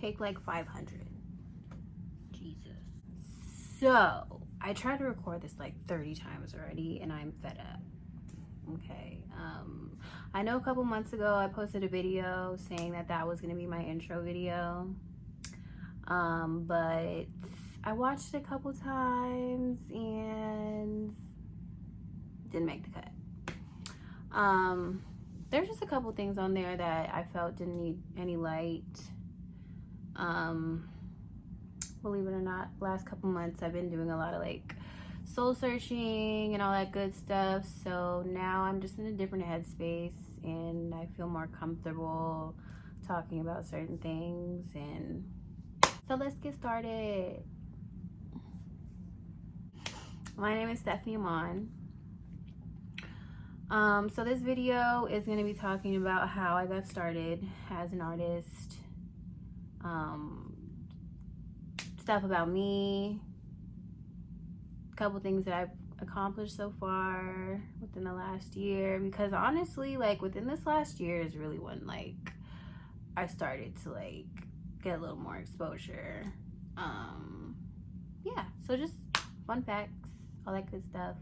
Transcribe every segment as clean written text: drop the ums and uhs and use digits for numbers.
take like 500. Jesus. So I tried to record this like 30 times already and I'm fed up. Okay. I know a couple months ago I posted a video saying that was gonna be my intro video. But I watched it a couple times and didn't make the cut. There's just a couple things on there that I felt didn't need any light. Believe it or not, last couple months I've been doing a lot of like soul searching and all that good stuff. So now I'm just in a different headspace and I feel more comfortable talking about certain things. And so let's get started. My name is Stephanie AMON. So this video is going to be talking about how I got started as an artist, stuff about me, a couple things that I've accomplished so far within the last year, because honestly, like within this last year is really when like I started to like get a little more exposure. Yeah, so just fun facts, all that good stuff.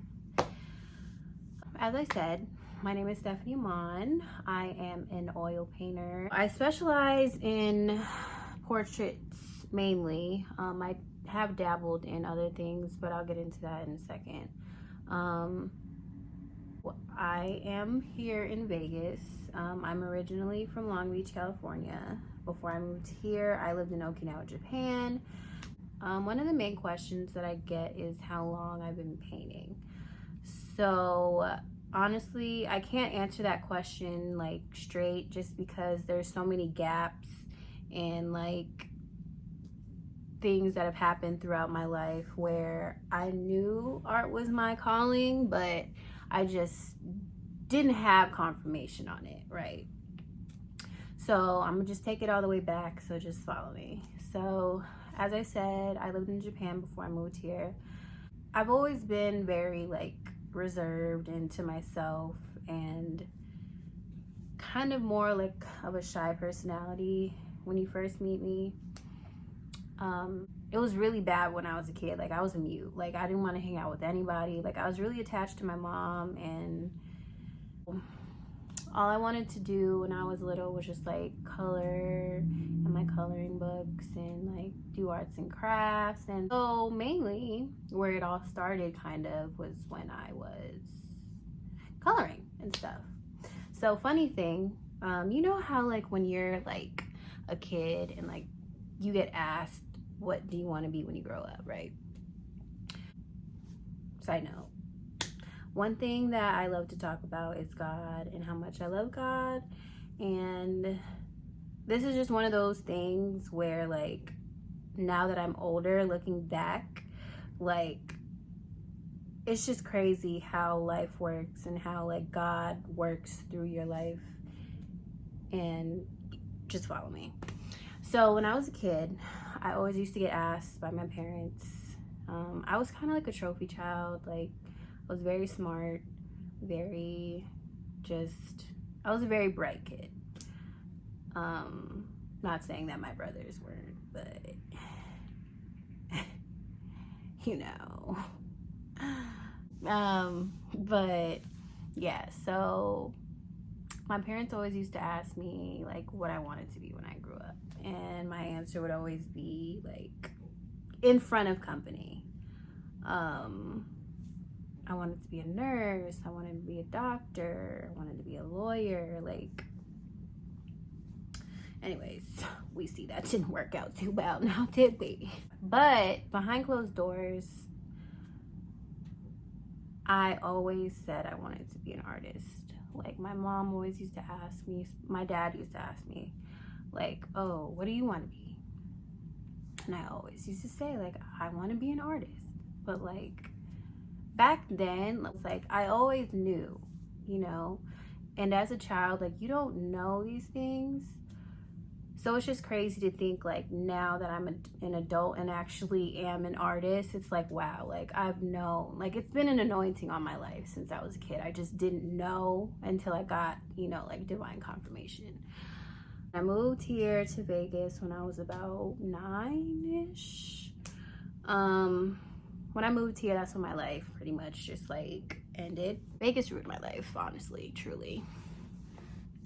As I said, my name is Stephanie AMON. I am an oil painter. I specialize in portraits mainly. I have dabbled in other things, but I'll get into that in a second. I am here in Vegas. I'm originally from Long Beach, California. Before I moved here, I lived in Okinawa, Japan. One of the main questions that I get is how long I've been painting. So honestly, I can't answer that question like straight, just because there's so many gaps and like things that have happened throughout my life where I knew art was my calling, but I just didn't have confirmation on it, right? So I'm gonna just take it all the way back, so just follow me. So as I said, I lived in Japan before I moved here. I've always been very like reserved and to myself and kind of more like of a shy personality when you first meet me. It was really bad when I was a kid. Like I was a mute. Like I didn't want to hang out with anybody. Like I was really attached to my mom, and all I wanted to do when I was little was just like color in my coloring books and like do arts and crafts. And so mainly where it all started kind of was when I was coloring and stuff. So funny thing, you know how like when you're like a kid and like you get asked, what do you want to be when you grow up, right? Side note. One thing that I love to talk about is God and how much I love God. And this is just one of those things where like now that I'm older, looking back, like it's just crazy how life works and how like God works through your life. And just follow me. So when I was a kid, I always used to get asked by my parents. I was kind of like a trophy child. Like I was very smart, I was a very bright kid. Not saying that my brothers weren't, but you know. But yeah, so my parents always used to ask me like what I wanted to be when I grew up. And my answer would always be like in front of company. I wanted to be a nurse, I wanted to be a doctor, I wanted to be a lawyer, like anyways, we see that didn't work out too well now, did we? But behind closed doors, I always said I wanted to be an artist. Like my mom always used to ask me, my dad used to ask me, like, oh, what do you want to be? And I always used to say like, I want to be an artist. But like back then, like I always knew, you know, and as a child, like you don't know these things. So it's just crazy to think like now that I'm an adult and actually am an artist, it's like, wow, like I've known, like it's been an anointing on my life since I was a kid. I just didn't know until I got, you know, like divine confirmation. I moved here to Vegas when I was about 9-ish. When I moved here, that's when my life pretty much just like ended. Vegas ruined my life, honestly, truly.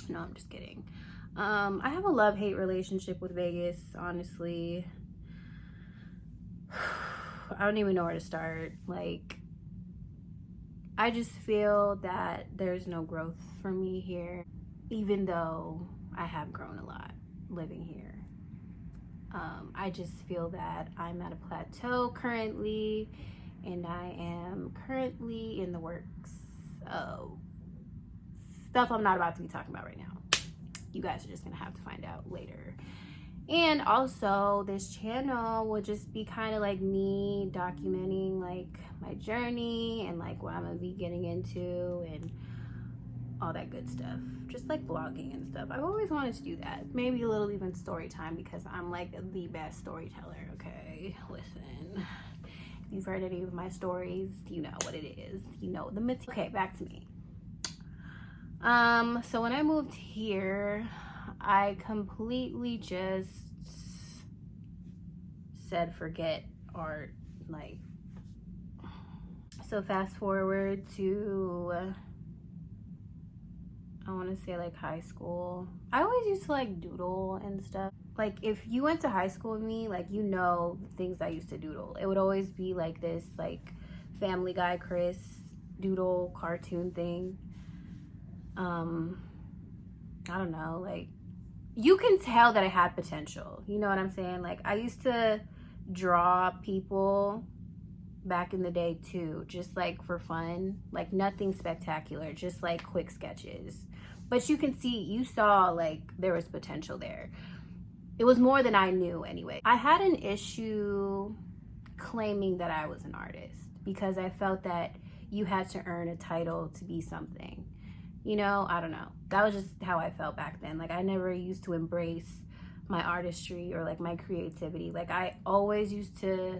No, I'm just kidding. I have a love-hate relationship with Vegas, honestly. I don't even know where to start. Like, I just feel that there's no growth for me here, even though I have grown a lot living here. I just feel that I'm at a plateau currently, and I am currently in the works of stuff I'm not about to be talking about right now. You guys are just gonna have to find out later. And also, this channel will just be kind of like me documenting like my journey and like what I'm gonna be getting into and all that good stuff, just like vlogging and stuff. I've always wanted to do that. Maybe a little even story time, because I'm like the best storyteller. Okay, listen, if you've heard any of my stories, you know what it is, you know the material. Okay, back to me. So when I moved here, I completely just said forget art. Like, so fast forward to I want to say like high school. I always used to like doodle and stuff. Like, if you went to high school with me, like, you know the things I used to doodle. It would always be like this like Family Guy Chris doodle cartoon thing. I don't know, like, you can tell that I had potential, you know what I'm saying? Like, I used to draw people back in the day too, just like for fun, like nothing spectacular, just like quick sketches. But you can see, you saw like there was potential there. It was more than I knew anyway. I had an issue claiming that I was an artist because I felt that you had to earn a title to be something. You know, I don't know. That was just how I felt back then. Like, I never used to embrace my artistry or like my creativity. Like, I always used to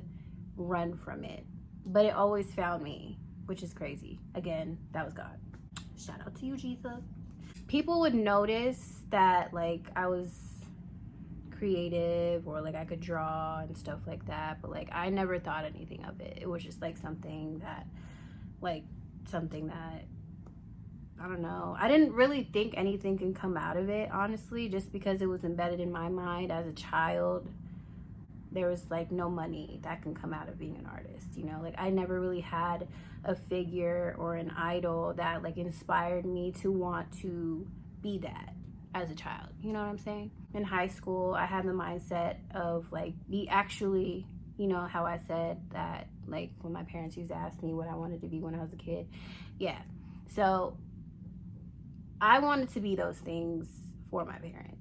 run from it, but it always found me, which is crazy. Again, that was God. Shout out to you, Jesus. People would notice that like I was creative or like I could draw and stuff like that, but like I never thought anything of it. It was just like something that I don't know. I didn't really think anything can come out of it, honestly, just because it was embedded in my mind as a child. There was like no money that can come out of being an artist, you know? Like, I never really had a figure or an idol that like inspired me to want to be that as a child. You know what I'm saying? In high school, I had the mindset of like be actually, you know how I said that like when my parents used to ask me what I wanted to be when I was a kid. Yeah. So I wanted to be those things for my parents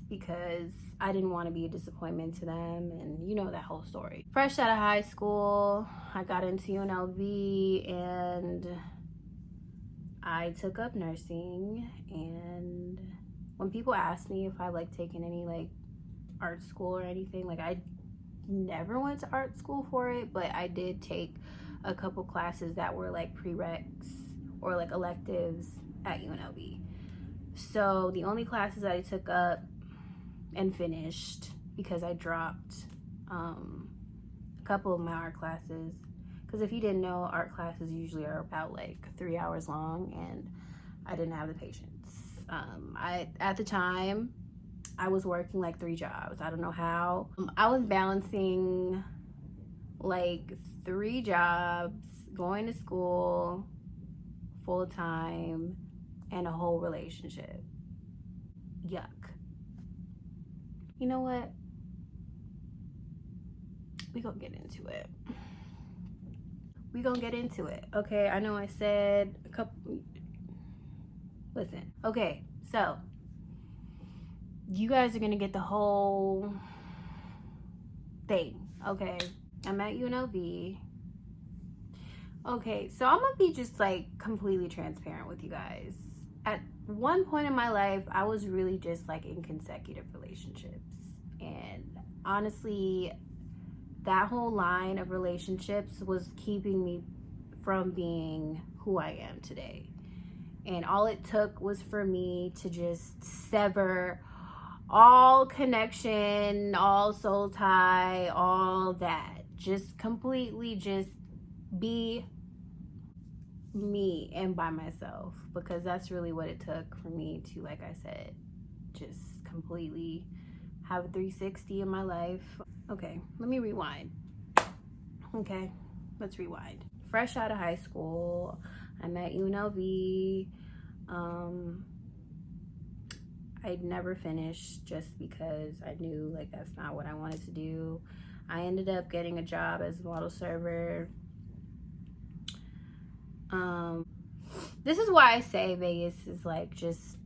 because I didn't want to be a disappointment to them, and you know that whole story. Fresh out of high school, I got into UNLV and I took up nursing. And when people ask me if I like taken any like art school or anything, like I never went to art school for it, but I did take a couple classes that were like prereqs or like electives at UNLV. So the only classes that I took up and finished, because I dropped a couple of my art classes, because if you didn't know, art classes usually are about like 3 hours long, and I didn't have the patience. At the time, I was working like 3 jobs. I don't know how. I was balancing like 3 jobs, going to school full time, and a whole relationship. Yuck. You know what? We gonna get into it. We gonna get into it. Okay, I know I said a couple. Listen. Okay, so you guys are gonna get the whole thing. Okay, I'm at UNLV. Okay, so I'm gonna be just like completely transparent with you guys. At one point in my life, I was really just like in consecutive relationships. And honestly, that whole line of relationships was keeping me from being who I am today. And all it took was for me to just sever all connection, all soul tie, all that. Just completely just be me and by myself, because that's really what it took for me to, like I said, just completely have a 360 in my life. Okay, let me rewind. Okay, let's rewind. Fresh out of high school, I'm at UNLV. I'd never finished just because I knew like that's not what I wanted to do. I ended up getting a job as a model server. This is why I say Vegas is like just,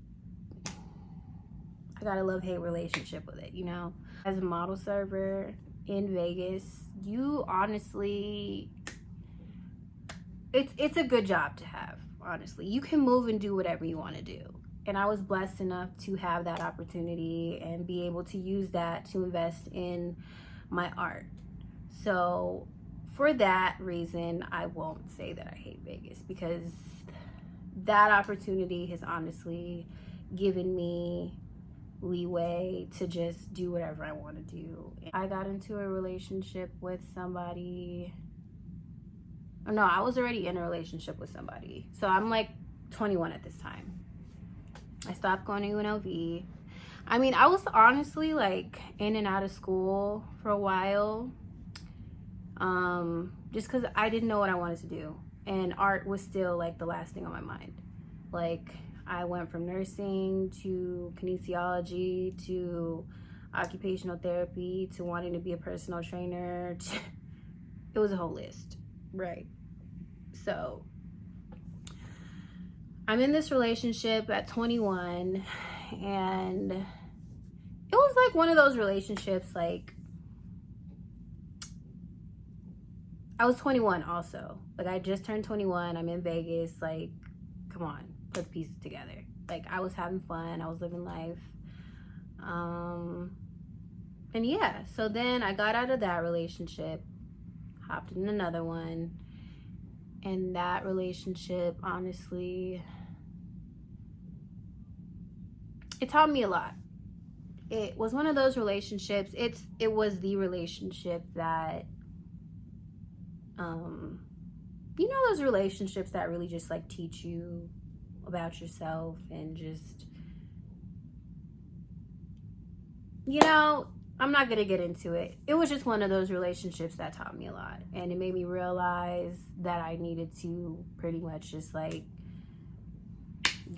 I got a love-hate relationship with it, you know? As a model server in Vegas, you honestly, it's a good job to have, honestly. You can move and do whatever you want to do. And I was blessed enough to have that opportunity and be able to use that to invest in my art. So for that reason, I won't say that I hate Vegas, because that opportunity has honestly given me leeway to just do whatever I want to do. I got into a relationship with somebody. No, I was already in a relationship with somebody. So I'm like 21 at this time. I stopped going to UNLV. I mean, I was honestly like in and out of school for a while. Just because I didn't know what I wanted to do. And art was still like the last thing on my mind. Like, I went from nursing to kinesiology to occupational therapy to wanting to be a personal trainer. It was a whole list, right? So I'm in this relationship at 21, and it was like one of those relationships, like, I was 21 also. Like, I just turned 21. I'm in Vegas. Like, come on, put the pieces together. Like, I was having fun. I was living life. And yeah, so then I got out of that relationship, hopped in another one. And that relationship, honestly, it taught me a lot. It was one of those relationships. It was the relationship that, you know, those relationships that really just like teach you about yourself and just, you know, I'm not gonna get into it. It was just one of those relationships that taught me a lot, and it made me realize that I needed to pretty much just like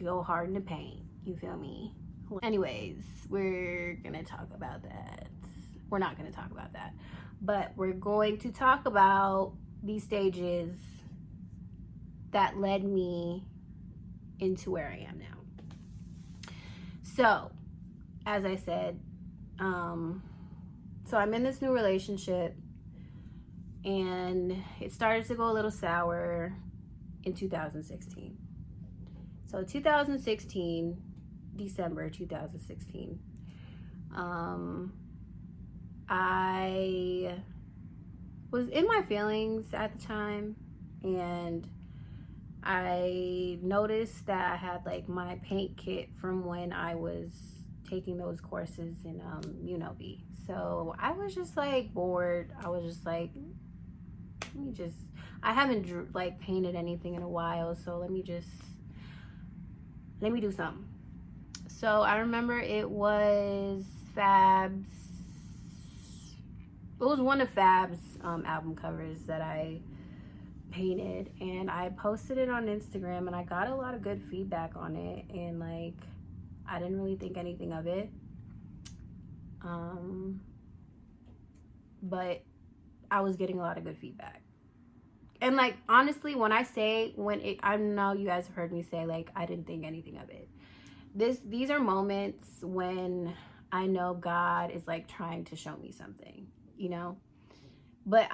go hard in the paint. You feel me? Anyways, we're gonna talk about that. We're not gonna talk about that, but we're going to talk about these stages that led me into where I am now. So, as I said, so I'm in this new relationship, and it started to go a little sour in 2016. So 2016, December 2016, I was in my feelings at the time, and I noticed that I had like my paint kit from when I was taking those courses in UNLV. So I was just like bored. I was just like, I haven't like painted anything in a while, so let me do something. So I remember it was one of Fab's album covers that I painted, and I posted it on Instagram, and I got a lot of good feedback on it, and like I didn't really think anything of it, but I was getting a lot of good feedback. And like honestly, I know you guys have heard me say like I didn't think anything of it. These are moments when I know God is like trying to show me something, you know, but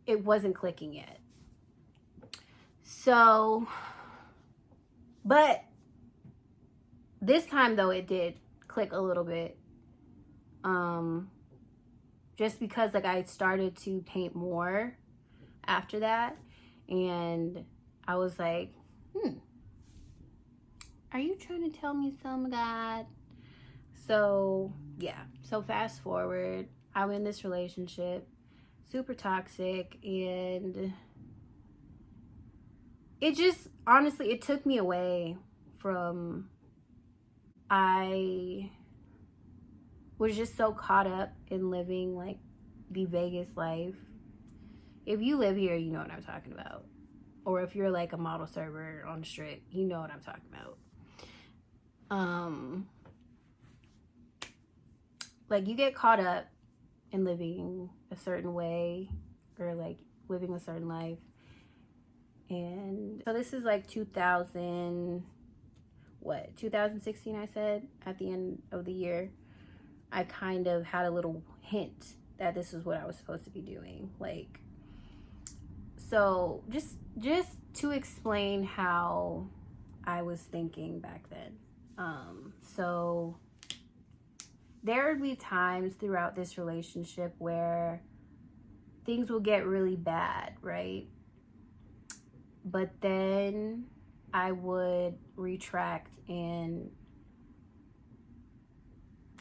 it wasn't clicking yet. So, but this time though, it did click a little bit. Just because like I started to paint more after that, and I was like, are you trying to tell me something, God? So yeah, so fast forward, I'm in this relationship, super toxic, and it just, honestly, it took me away from, I was just so caught up in living like the Vegas life. If you live here, you know what I'm talking about. Or if you're like a model server on the strip, you know what I'm talking about. Like, you get caught up in living a certain way, or like living a certain life. And so this is like 2016, I said, at the end of the year. I kind of had a little hint that this is what I was supposed to be doing. Like, so just to explain how I was thinking back then. So there would be times throughout this relationship where things will get really bad, right? But then I would retract, and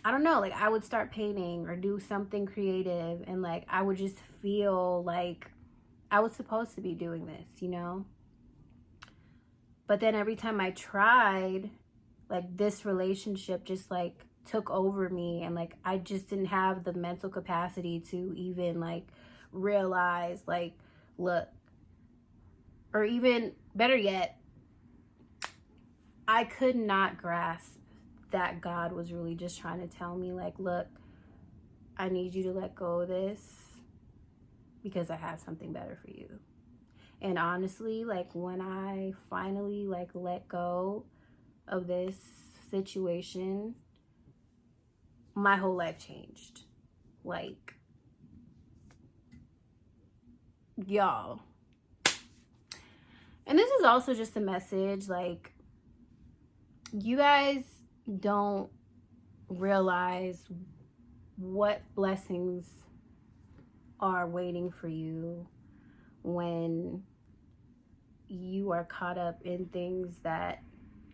I don't know, like I would start painting or do something creative, and like I would just feel like I was supposed to be doing this, you know? But then every time I tried, like this relationship just like took over me, and like I just didn't have the mental capacity to even like realize, like, look, or even better yet, I could not grasp that God was really just trying to tell me, like, look, I need you to let go of this because I have something better for you. And honestly, like when I finally like let go of this situation, my whole life changed. Like, y'all. And this is also just a message, like, you guys don't realize what blessings are waiting for you when you are caught up in things that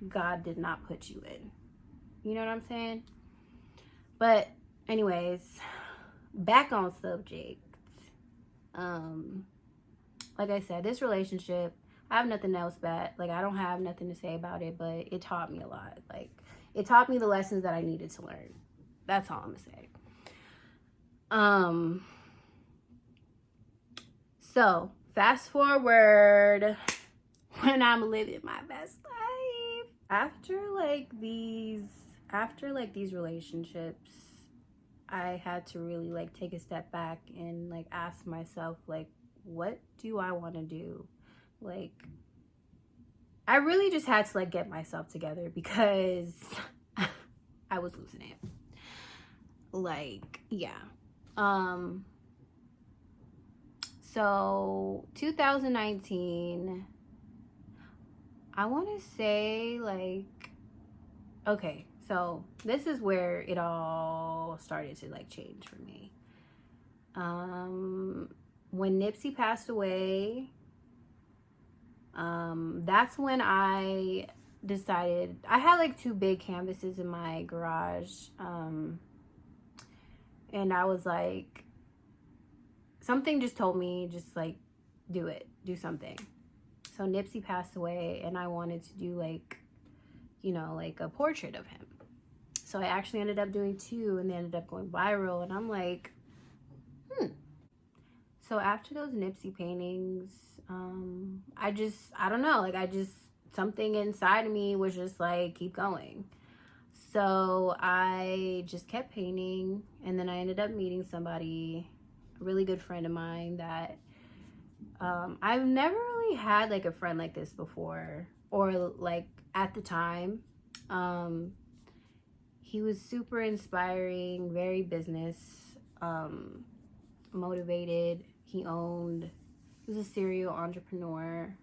God did not put you in. You know what I'm saying? But anyways, back on subject. Like I said, this relationship, I have nothing else bad. Like, I don't have nothing to say about it, but it taught me a lot. Like, it taught me the lessons that I needed to learn. That's all I'm gonna say. So fast forward, when I'm living my best life, after these relationships, I had to really like take a step back and like ask myself, like, what do I want to do? Like, I really just had to like get myself together because I was losing it. Like, yeah. So 2019, I want to say, like, okay, so this is where it all started to like change for me. When Nipsey passed away, that's when I decided, I had like 2 big canvases in my garage, and I was like, something just told me, just like, do something. So Nipsey passed away, and I wanted to do like, you know, like a portrait of him. So I actually ended up doing 2, and they ended up going viral, and I'm like, So after those Nipsey paintings, I don't know, like something inside of me was just like, keep going. So I just kept painting, and then I ended up meeting somebody, a really good friend of mine that I've never really had like a friend like this before, or like at the time. He was super inspiring, very business motivated. He was a serial entrepreneur.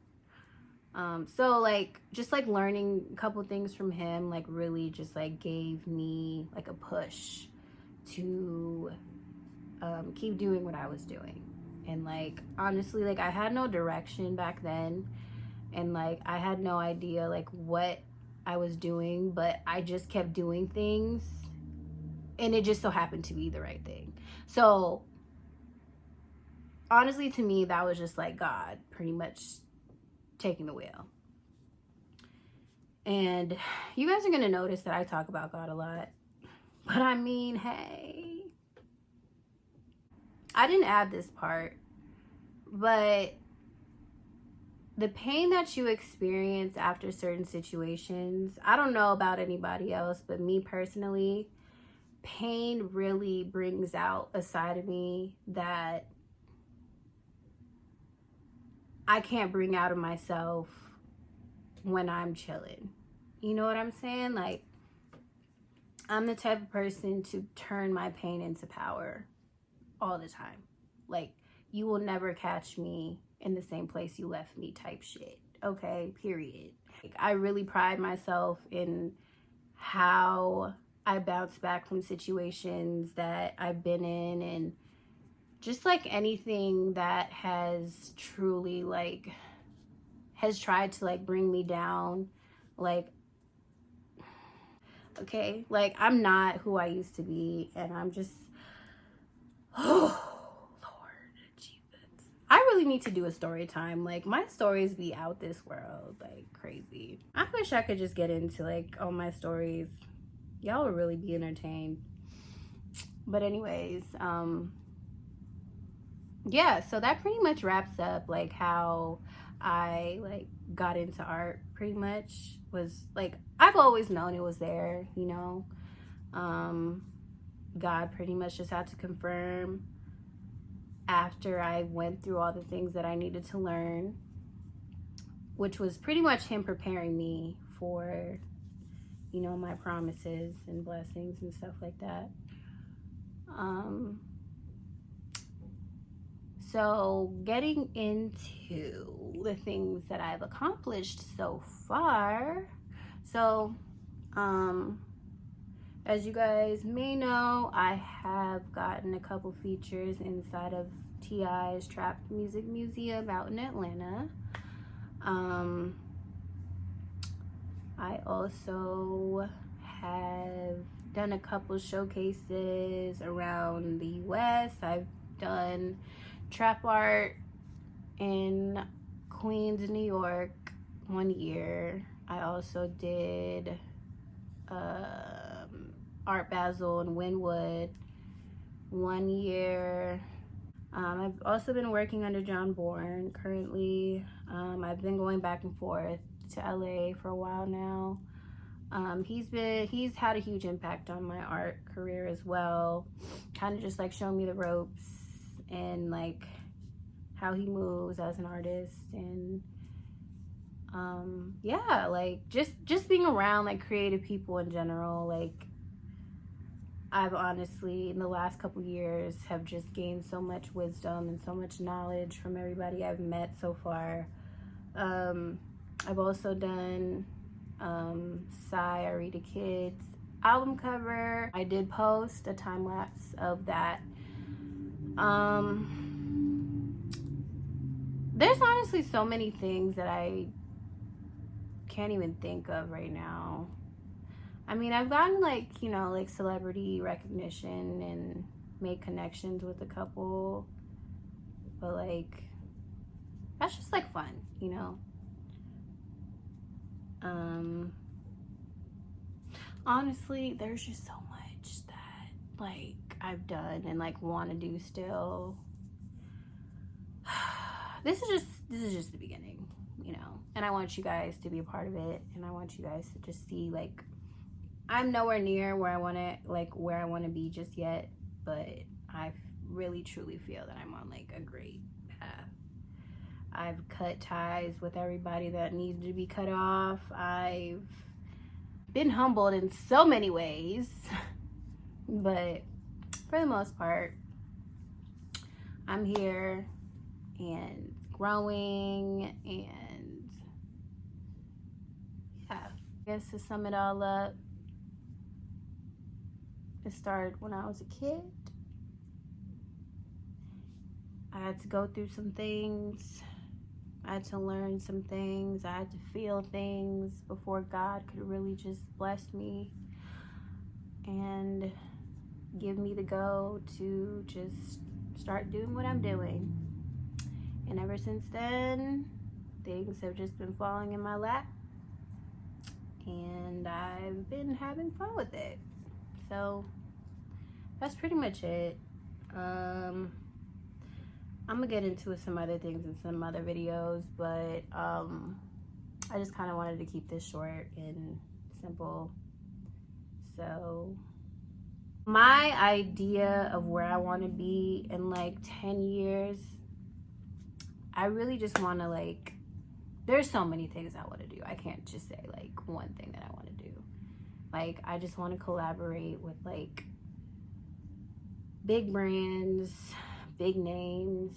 So like just like learning a couple things from him like really just like gave me like a push to keep doing what I was doing. And like honestly, like I had no direction back then, and like I had no idea like what I was doing, but I just kept doing things and it just so happened to be the right thing. So honestly, to me, that was just like God pretty much taking the wheel. And you guys are going to notice that I talk about God a lot. But I mean, hey, I didn't add this part, but the pain that you experience after certain situations, I don't know about anybody else, but me personally, pain really brings out a side of me that I can't bring out of myself when I'm chilling. You know what I'm saying? Like, I'm the type of person to turn my pain into power all the time. Like, you will never catch me in the same place you left me type shit. Okay, period. Like, I really pride myself in how I bounce back from situations that I've been in, and just like anything that has truly like has tried to like bring me down. Like, okay, like I'm not who I used to be, and I'm just, oh Lord Jesus, I really need to do a story time. Like, my stories be out this world, like crazy. I wish I could just get into like all my stories. Y'all would really be entertained. But anyways, yeah, so that pretty much wraps up like how I like got into art. Pretty much was like, I've always known it was there, you know. God pretty much just had to confirm after I went through all the things that I needed to learn, which was pretty much him preparing me for, you know, my promises and blessings and stuff like that. So getting into the things that I've accomplished so far. So, as you guys may know, I have gotten a couple features inside of T.I.'s Trap Music Museum out in Atlanta. I also have done a couple showcases around the US. I've done trap art in Queens, New York 1 year. I also did Art Basel in Wynwood 1 year. I've also been working under John Bourne currently. I've been going back and forth to LA for a while now. He's had a huge impact on my art career as well. Kind of just like showing me the ropes and like how he moves as an artist, and yeah, like just being around like creative people in general. Like, I've honestly in the last couple years have just gained so much wisdom and so much knowledge from everybody I've met so far. I've also done Psy, I Read a Kid's album cover. I did post a time lapse of that. There's honestly so many things that I can't even think of right now. I mean, I've gotten like, you know, like celebrity recognition and made connections with a couple, but like, that's just like fun, you know? Honestly, there's just so much that like I've done and like want to do still. This is just the beginning, you know, and I want you guys to be a part of it, and I want you guys to just see like I'm nowhere near where I want to be just yet, but I really truly feel that I'm on like a great path. I've cut ties with everybody that needed to be cut off. I've been humbled in so many ways, but for the most part, I'm here and growing. And yeah, I guess to sum it all up, it started when I was a kid. I had to go through some things. I had to learn some things. I had to feel things before God could really just bless me. And give me the go to just start doing what I'm doing. And ever since then, things have just been falling in my lap, and I've been having fun with it. So that's pretty much it. I'm gonna get into some other things in some other videos, but I just kind of wanted to keep this short and simple. So my idea of where I want to be in like 10 years, I really just want to, like, there's so many things I want to do. I can't just say like one thing that I want to do. Like, I just want to collaborate with like big brands, big names.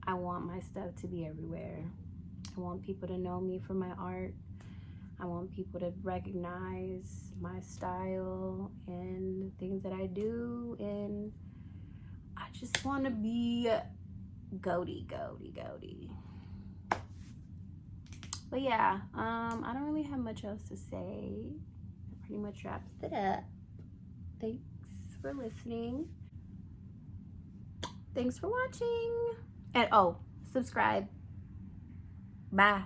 I want my stuff to be everywhere. I want people to know me for my art. I want people to recognize my style and the things that I do. And I just want to be goaty. But yeah, I don't really have much else to say. That pretty much wraps it up. Thanks for listening. Thanks for watching. And oh, subscribe. Bye.